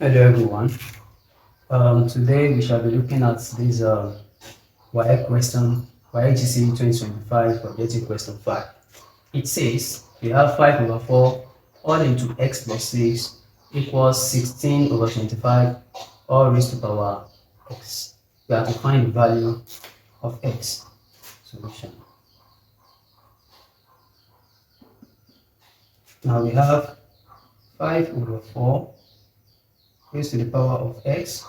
Hello everyone. Today we shall be looking at this WAEC question, WAEC GCE 2025 objective question 5. It says we have 5 over 4 all into x plus 6 equals 16 over 25 all raised to power x. We have to find the value of x. Solution. Now we have 5 over 4 raised to the power of x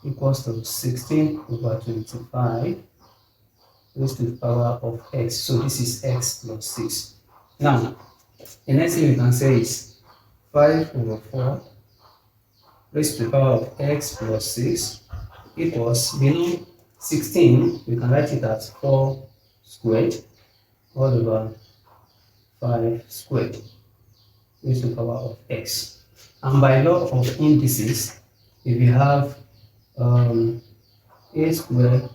equals to 16 over 25 raised to the power of x. So this is x plus 6. Now, the next thing we can say is 5 over 4 raised to the power of x plus 6 equals, we know 16, we can write it as 4 squared all over 5 squared raised to the power of x. And by law of indices, if you have a squared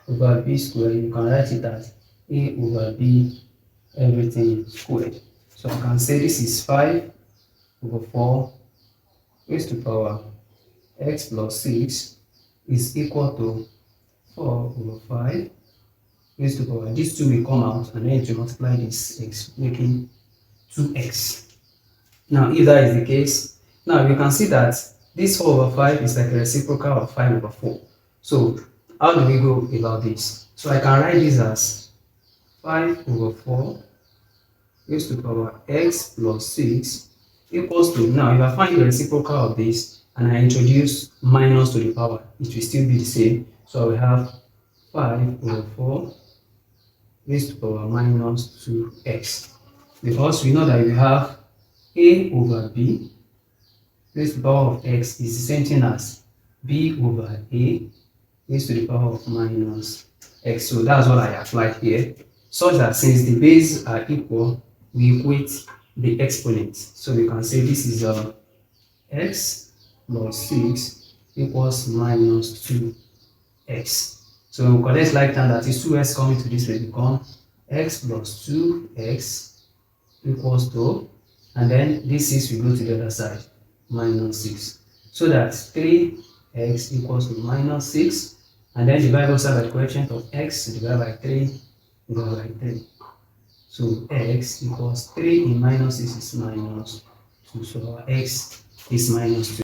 over b squared, you can write it as a over b everything squared. So I can say this is 5 over 4 raised to the power x plus 6 is equal to 4 over 5 raised to the power. These two will come out and then to multiply this x, making 2x. Now, if that is the case, now you can see that this 4 over 5 is like a reciprocal of 5 over 4. So how do we go about this? So I can write this as 5 over 4 raised to the power x plus 6 equals to, now if I find the reciprocal of this and I introduce minus to the power, it will still be the same. So we have 5 over 4 raised to the power minus 2x. Because we know that we have a over b raised to the power of x is the same thing as b over a raised to the power of minus x. So that's what I applied here, such that since the bases are equal, we equate the exponents. So we can say this is x plus 6 equals minus 2x. So we collect like that, that is 2x coming to this will become x plus 2x equals to, and then this 6 will go to the other side, minus 6. So that 3x equals to minus 6, and then divide both sides by the coefficient of x, divided by 3, divided by 3. So x equals 3 in minus 6 is minus 2, so our x is minus 2.